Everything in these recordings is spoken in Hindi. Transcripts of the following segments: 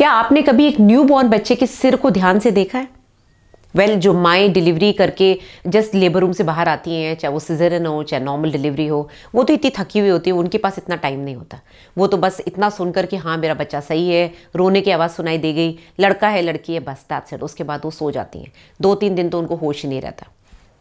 क्या आपने कभी एक न्यू बॉर्न बच्चे के सिर को ध्यान से देखा है? जो माएँ डिलीवरी करके जस्ट लेबर रूम से बाहर आती हैं, चाहे वो सिजेरियन हो चाहे नॉर्मल डिलीवरी हो, वो तो इतनी थकी हुई होती है, उनके पास इतना टाइम नहीं होता। वो तो बस इतना सुनकर कि हाँ मेरा बच्चा सही है, रोने की आवाज़ सुनाई दे गई, लड़का है लड़की है, बस दैट्स इट। उसके बाद वो सो जाती हैं। 2-3 दिन तो उनको होश ही नहीं रहता।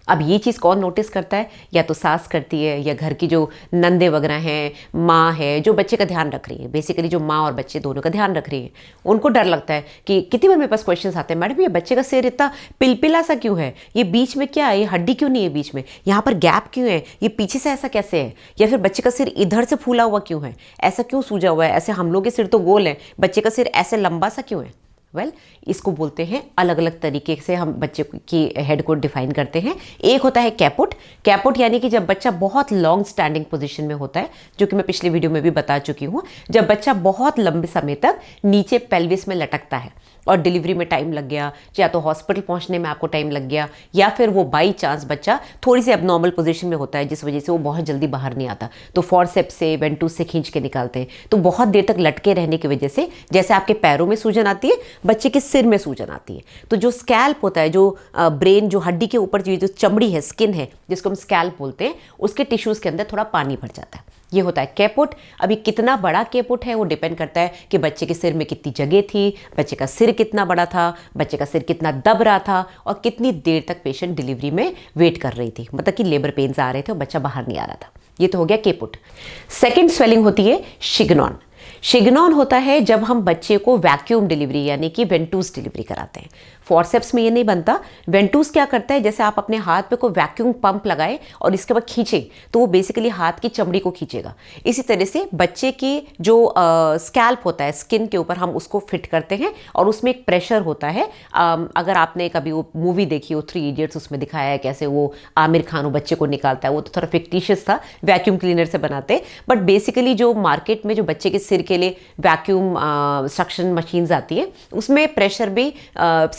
अब ये चीज़ कौन नोटिस करता है? या तो सास करती है, या घर की जो नंदे वगैरह हैं, माँ है जो बच्चे का ध्यान रख रही है। बेसिकली जो माँ और बच्चे दोनों का ध्यान रख रही है, उनको डर लगता है कि कितनी बार मेरे पास क्वेश्चंस आते हैं, मैडम ये बच्चे का सिर इतना पिलपिला सा क्यों है, ये बीच में क्या है, ये हड्डी क्यों नहीं है बीच में, यहाँ पर गैप क्यों है, ये पीछे से ऐसा कैसे है, या फिर बच्चे का सिर इधर से फूला हुआ क्यों है, ऐसा क्यों सूजा हुआ है, ऐसे हम लोग के सिर तो गोल है, बच्चे का सिर ऐसे लंबा सा क्यों है। इसको बोलते हैं, अलग अलग तरीके से हम बच्चे की हेड को डिफाइन करते हैं। एक होता है कैपुट। कैपुट यानी कि जब बच्चा बहुत लॉन्ग स्टैंडिंग पोजीशन में होता है, जो कि मैं पिछले वीडियो में भी बता चुकी हूँ। जब बच्चा बहुत लंबे समय तक नीचे पेल्विस में लटकता है और डिलीवरी में टाइम लग गया, या तो हॉस्पिटल पहुंचने में आपको टाइम लग गया, या फिर वो बाई चांस बच्चा थोड़ी सी एबनॉर्मल पोजीशन में होता है जिस वजह से वो बहुत जल्दी बाहर नहीं आता, तो फॉरसेप्स से वेंटूस से खींच के निकालते हैं। तो बहुत देर तक लटके रहने की वजह से जैसे आपके पैरों में सूजन आती है, बच्चे के सिर में सूजन आती है। तो जो स्कैल्प होता है, जो ब्रेन, जो हड्डी के ऊपर जो चमड़ी है, स्किन है, जिसको हम स्कैल्प बोलते हैं, उसके टिश्यूज के अंदर थोड़ा पानी भर जाता है। ये होता है कैपुट। अभी कितना बड़ा कैपुट है वो डिपेंड करता है कि बच्चे के सिर में कितनी जगह थी, बच्चे का सिर कितना बड़ा था, बच्चे का सिर कितना दब रहा था, और कितनी देर तक पेशेंट डिलीवरी में वेट कर रही थी, मतलब कि लेबर पेन्स आ रहे थे और बच्चा बाहर नहीं आ रहा था। ये तो हो गया कैपुट। सेकेंड स्वेलिंग होती है शिग्नॉन। शिग्नॉन होता है जब हम बच्चे को वैक्यूम डिलीवरी यानी कि वेंटूस डिलीवरी कराते हैं। फॉरसेप्स में ये नहीं बनता। वेंटूस क्या करता है, जैसे आप अपने हाथ पे कोई वैक्यूम पंप लगाए और इसके बाद खींचे, तो वो बेसिकली हाथ की चमड़ी को खींचेगा। इसी तरह से बच्चे की जो स्कैल्प होता है, स्किन के ऊपर, हम उसको फिट करते हैं और उसमें एक प्रेशर होता है। अगर आपने कभी वो मूवी देखी हो 3 इडियट्स, उसमें दिखाया है कैसे वो आमिर खान वो बच्चे को निकालता है। वो तो थोड़ा फिक्टिशियस था, वैक्यूम क्लीनर से बनाते, बट बेसिकली जो मार्केट में जो बच्चे के सिर के लिए वैक्यूम सक्शन मशीन्स आती है, उसमें प्रेशर भी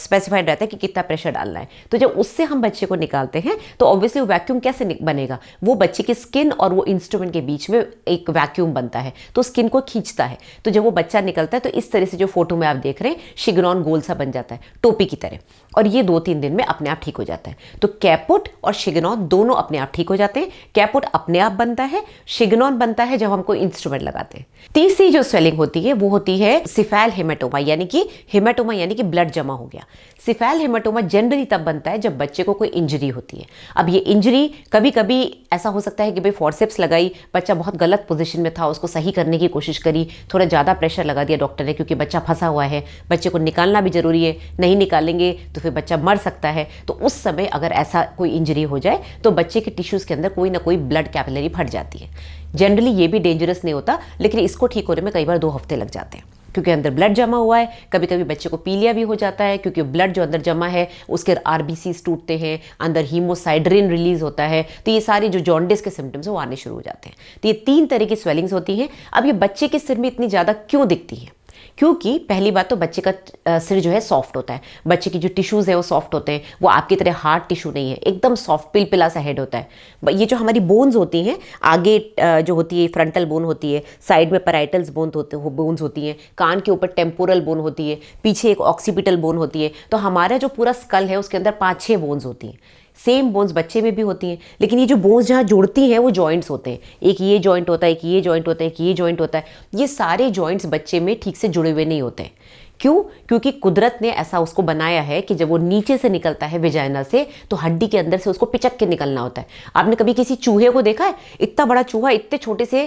स्पेसिफाइड रहता है कि कितना प्रेशर डालना है। तो जब उससे हम बच्चे को निकालते हैं तो ऑब्वियसली वो वैक्यूम कैसे बनेगा, वो बच्चे की स्किन और वो इंस्ट्रूमेंट के बीच में एक वैक्यूम बनता है, तो स्किन को खींचता है। तो जब वो बच्चा निकलता है तो इस तरह से जो फोटो में आप देख रहे हैं, शिग्नॉन गोल सा बन जाता है, टोपी की तरह, और ये 2-3 दिन में अपने आप ठीक हो जाता है। तो कैपुट और शिग्नॉन दोनों अपने आप ठीक हो जाते हैं। कैपुट अपने आप बनता है, शिग्नॉन बनता है जब हम कोई इंस्ट्रूमेंट लगाते हैं। तीसरी जो स्वेलिंग होती है वो होती है सिफेल हेमाटोमा, यानी कि ब्लड जमा हो गया। सिफेल हेमाटोमा जनरली तब बनता है जब बच्चे को कोई इंजरी होती है। अब ये इंजरी कभी कभी ऐसा हो सकता है कि भाई फॉरसेप्स लगाई, बच्चा बहुत गलत पोजीशन में था, उसको सही करने की कोशिश करी, थोड़ा ज़्यादा प्रेशर लगा दिया डॉक्टर ने, क्योंकि बच्चा फंसा हुआ है, बच्चे को निकालना भी जरूरी है, नहीं निकालेंगे तो फिर बच्चा मर सकता है। तो उस समय अगर ऐसा कोई इंजरी हो जाए तो बच्चे के टिश्यूज़ के अंदर कोई ना कोई ब्लड कैपिलरी फट जाती है। जनरली ये भी डेंजरस नहीं होता, लेकिन इसको ठीक होने में कई बार 2 हफ्ते लग जाते हैं, क्योंकि अंदर ब्लड जमा हुआ है। कभी कभी बच्चे को पीलिया भी हो जाता है, क्योंकि ब्लड जो अंदर जमा है उसके आरबीसीज टूटते हैं, अंदर हीमोसाइड्रिन रिलीज होता है, तो ये सारी जो जॉन्डिस के सिम्टम्स है वो आने शुरू हो जाते हैं। तो ये 3 तरह की स्वेलिंग्स होती हैं। अब ये बच्चे के सिर में इतनी ज़्यादा क्यों दिखती है? क्योंकि पहली बात तो बच्चे का सिर जो है सॉफ्ट होता है, बच्चे की जो टिश्यूज़ है वो सॉफ्ट होते हैं, वो आपकी तरह हार्ड टिश्यू नहीं है, एकदम सॉफ्ट पिलपिला सा हेड होता है। ये जो हमारी बोन्स होती हैं, आगे जो होती है फ्रंटल बोन होती है, साइड में पैराइटल्स बोन्स होती हैं, कान के ऊपर टेम्पोरल बोन होती है, पीछे एक ऑक्सीपिटल बोन होती है। तो हमारा जो पूरा स्कल है उसके अंदर 5-6 बोन्स होती हैं। सेम बोन्स बच्चे में भी होती हैं, लेकिन ये जो बोन्स जहाँ जुड़ती हैं वो जॉइंट्स होते हैं। एक ये जॉइंट होता है, एक ये जॉइंट होता है, एक ये जॉइंट होता है। ये सारे जॉइंट्स बच्चे में ठीक से जुड़े हुए नहीं होते हैं। क्यों? क्योंकि कुदरत ने ऐसा उसको बनाया है कि जब वो नीचे से निकलता है विजाइना से, तो हड्डी के अंदर से उसको पिचक के निकलना होता है। आपने कभी किसी चूहे को देखा है? इतना बड़ा चूहा इतने छोटे से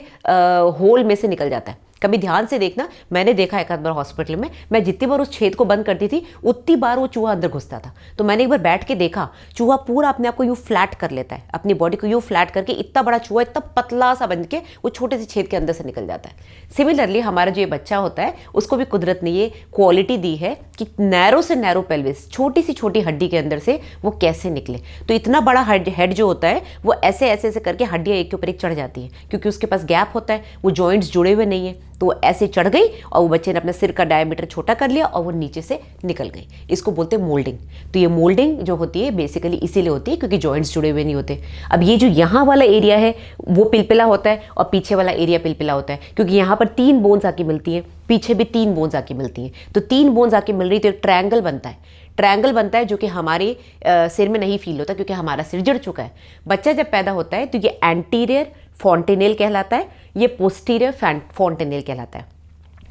होल में से निकल जाता है। कभी ध्यान से देखना, मैंने देखा एक आध बार हॉस्पिटल में, मैं जितनी बार उस छेद को बंद करती थी उतनी बार वो चूहा अंदर घुसता था। तो मैंने एक बार बैठ के देखा, चूहा पूरा अपने आप को यूँ फ्लैट कर लेता है, अपनी बॉडी को यूँ फ्लैट करके इतना बड़ा चूहा इतना पतला सा बन के वो छोटे से छेद के अंदर से निकल जाता है। सिमिलरली हमारा जो ये बच्चा होता है उसको भी कुदरत ने ये क्वालिटी दी है कि नैरो से नैरो पेल्विस, छोटी सी छोटी हड्डी के अंदर से वो कैसे निकले। तो इतना बड़ा हेड जो होता है वो ऐसे ऐसे ऐसे करके हड्डियाँ एक के ऊपर एक चढ़ जाती हैं, क्योंकि उसके पास गैप होता है, वो जॉइंट्स जुड़े हुए नहीं है। तो वो ऐसे चढ़ गई और वो बच्चे ने अपने सिर का डायमीटर छोटा कर लिया और वो नीचे से निकल गई। इसको बोलते हैं मोल्डिंग। तो ये मोल्डिंग जो होती है बेसिकली इसीलिए होती है क्योंकि जॉइंट्स जुड़े हुए नहीं होते। अब ये जो यहाँ वाला एरिया है वो पिलपिला होता है और पीछे वाला एरिया पिलपिला होता है, क्योंकि यहाँ पर 3 बोन्स आके मिलती हैं, पीछे भी 3 बोन्स आके मिलती हैं। तो 3 बोन्स आके मिल रही तो एक ट्रायंगल बनता है। ट्रायंगल बनता है जो कि हमारे सिर में नहीं फील होता क्योंकि हमारा सिर जड़ चुका है। बच्चा जब पैदा होता है तो ये एंटीरियर फॉन्टेनेल कहलाता है, ये पोस्टीरियर फॉन्टेनेल कहलाता है।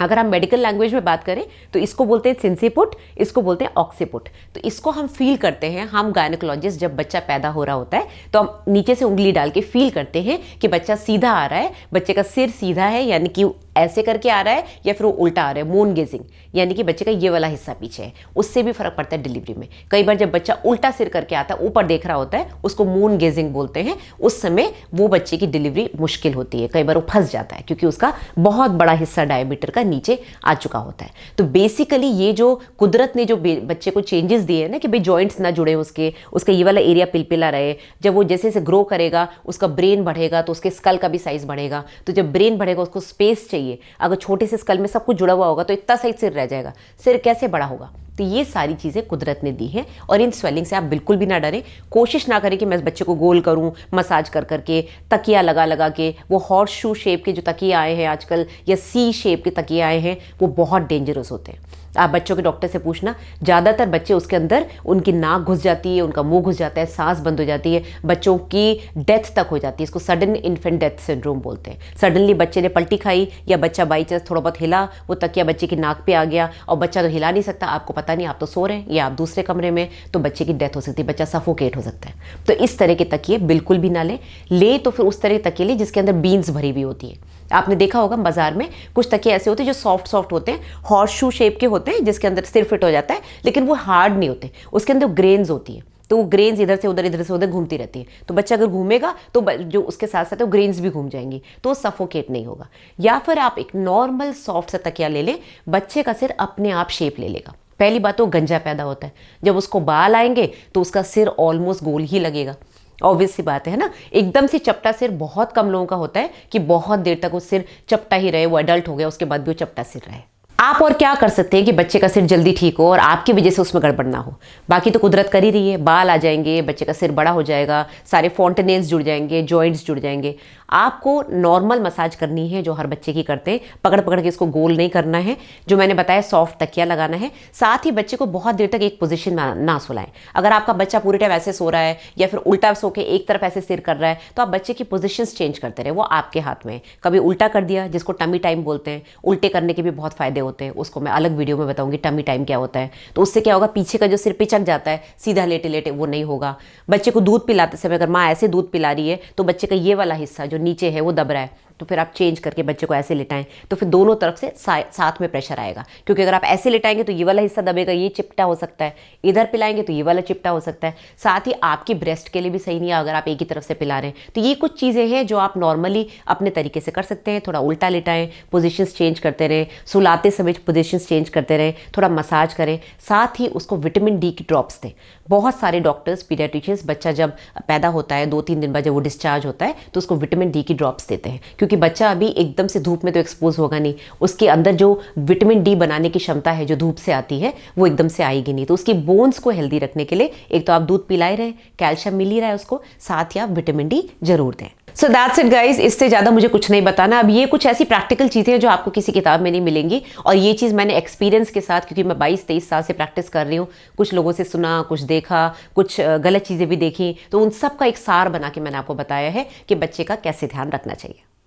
अगर हम मेडिकल लैंग्वेज में बात करें तो इसको बोलते हैं सिंसिपुट, इसको बोलते हैं ऑक्सीपुट। तो इसको हम फील करते हैं, हम गायनेकोलॉजिस्ट जब बच्चा पैदा हो रहा होता है तो हम नीचे से उंगली डाल के फील करते हैं कि बच्चा सीधा आ रहा है, बच्चे का सिर सीधा है यानी कि ऐसे करके आ रहा है या फिर वो उल्टा आ रहा है, मून गेजिंग यानी कि बच्चे का ये वाला हिस्सा पीछे है। उससे भी फर्क पड़ता है डिलीवरी में। कई बार जब बच्चा उल्टा सिर करके आता है, ऊपर देख रहा होता है, उसको मून गेजिंग बोलते हैं। उस समय वो बच्चे की डिलीवरी मुश्किल होती है, कई बार वो फंस जाता है क्योंकि उसका बहुत बड़ा हिस्सा डायमीटर का नीचे आ चुका होता है। तो बेसिकली ये जो कुदरत ने जो बच्चे को चेंजेस दिए हैं ना कि भाई जॉइंट्स ना जुड़े उसका ये वाला एरिया पिलपिला रहे, जब वो जैसे जैसे ग्रो करेगा उसका ब्रेन बढ़ेगा तो उसके स्कल का भी साइज बढ़ेगा। तो जब ब्रेन बढ़ेगा उसको स्पेस चाहिए। अगर छोटे से स्कल में सब कुछ जुड़ा हुआ होगा तो इतना सही सिर रह जाएगा, सिर कैसे बड़ा होगा। तो ये सारी चीज़ें कुदरत ने दी हैं और इन स्वेलिंग से आप बिल्कुल भी ना डरें। कोशिश ना करें कि मैं इस बच्चे को गोल करूं मसाज कर करके, तकिया लगा लगा के। वो हॉर्स शू शेप के जो तकिए आए हैं आजकल या सी शेप के तकिए आए हैं वो बहुत डेंजरस होते हैं। आप बच्चों के डॉक्टर से पूछना, ज़्यादातर बच्चे उसके अंदर उनकी नाक घुस जाती है, उनका मुंह घुस जाता है, सांस बंद हो जाती है, बच्चों की डेथ तक हो जाती है। इसको सडन इन्फेंट डेथ सिंड्रोम बोलते हैं। सडनली बच्चे ने पलटी खाई या बच्चा बाई चांस थोड़ा बहुत हिला, वो तकिया बच्चे की नाक पे आ गया और बच्चा तो हिला नहीं सकता, आपको पता नहीं, आप तो सो रहे हैं या आप दूसरे कमरे में, तो बच्चे की डेथ हो सकती है, बच्चा सफोकेट हो सकता है। तो इस तरह के तकिए बिल्कुल भी ना ले तो फिर उस तरह के तकिए ले जिसके अंदर बीन्स भरी हुई होती है। आपने देखा होगा बाजार में कुछ तकिए ऐसे होते हैं जो सॉफ्ट सॉफ्ट होते हैं, हॉर्स शू शेप के होते हैं जिसके अंदर सिर फिट हो जाता है, लेकिन वो हार्ड नहीं होते, उसके अंदर ग्रेन्स होती है। तो वो ग्रेन्स इधर से उधर घूमती रहती है। तो बच्चा अगर घूमेगा तो जो उसके साथ साथ वो ग्रेन्स भी घूम जाएंगी, तो सफोकेट नहीं होगा। या फिर आप एक नॉर्मल सॉफ्ट सा तकिया ले लें, बच्चे का सिर अपने आप शेप ले लेगा। पहली बात तो गंजा पैदा होता है, जब उसको बाल आएंगे तो उसका सिर ऑलमोस्ट गोल ही लगेगा। ऑब्वियस सी बात है ना, एकदम से चपटा सिर बहुत कम लोगों का होता है कि बहुत देर तक वो सिर चपटा ही रहे, वो एडल्ट हो गया उसके बाद भी वो चपटा सिर रहे। आप और क्या कर सकते हैं कि बच्चे का सिर जल्दी ठीक हो और आपकी वजह से उसमें गड़बड़ ना हो। बाकी तो कुदरत कर ही रही है, बाल आ जाएंगे, बच्चे का सिर बड़ा हो जाएगा, सारे फॉन्टेनेल्स जुड़ जाएंगे, जॉइंट्स जुड़ जाएंगे। आपको नॉर्मल मसाज करनी है जो हर बच्चे की करते हैं, पकड़ पकड़ के इसको गोल नहीं करना है, जो मैंने बताया सॉफ्ट तकिया लगाना है। साथ ही बच्चे को बहुत देर तक एक पोजीशन में ना सुलाएं। अगर आपका बच्चा पूरे टाइम ऐसे सो रहा है या फिर उल्टा सो के एक तरफ ऐसे सिर कर रहा है तो आप बच्चे की पोजीशंस चेंज करते रहे, वो आपके हाथ में है। कभी उल्टा कर दिया, जिसको टमी टाइम बोलते हैं, उल्टे करने के भी बहुत फायदे होते हैं, उसको मैं अलग वीडियो में बताऊंगी टमी टाइम क्या होता है। तो उससे क्या होगा, पीछे का जो सिर पिचक जाता है सीधा लेटे लेटे वो नहीं होगा। बच्चे को दूध पिलाते समय अगर माँ ऐसे दूध पिला रही है तो बच्चे का ये वाला हिस्सा जो नीचे है वो दब रहा है, तो फिर आप चेंज करके बच्चे को ऐसे लिटाएं तो फिर दोनों तरफ से साथ में प्रेशर आएगा। क्योंकि अगर आप ऐसे लिटाएंगे तो ये वाला हिस्सा दबेगा, ये चिपटा हो सकता है, इधर पिलाएंगे तो ये वाला चिपटा हो सकता है। साथ ही आपकी ब्रेस्ट के लिए भी सही नहीं है अगर आप एक ही तरफ से पिला रहे हैं। तो ये कुछ चीज़ें हैं जो आप नॉर्मली अपने तरीके से कर सकते हैं। थोड़ा उल्टा लिटाएं, पोजिशंस चेंज करते रहें, सुलाते समय पोजिशंस चेंज करते रहें, थोड़ा मसाज करें। साथ ही उसको विटामिन डी की ड्रॉप्स दें। बहुत सारे डॉक्टर्स, पीडियाट्रिशियंस बच्चा जब पैदा होता है 2-3 दिन बाद जब वो डिस्चार्ज होता है तो उसको विटामिन डी की ड्रॉप्स देते हैं, क्योंकि बच्चा अभी एकदम से धूप में तो एक्सपोज होगा नहीं, उसके अंदर जो विटामिन डी बनाने की क्षमता है जो धूप से आती है वो एकदम से आएगी नहीं। तो उसकी बोन्स को हेल्दी रखने के लिए एक तो आप दूध पिलाए रहे, कैल्शियम मिल ही रहा है उसको, साथ ही आप विटामिन डी जरूर दें। सो दैट्स इट गाइज, इससे ज़्यादा मुझे कुछ नहीं बताना। अब ये कुछ ऐसी प्रैक्टिकल चीज़ें हैं जो आपको किसी किताब में नहीं मिलेंगी, और ये चीज़ मैंने एक्सपीरियंस के साथ, क्योंकि मैं 22-23 साल से प्रैक्टिस कर रही हूँ, कुछ लोगों से सुना, कुछ देखा, कुछ गलत चीज़ें भी देखी, तो उन सब का एक सार बना के मैंने आपको बताया है कि बच्चे का कैसे ध्यान रखना चाहिए।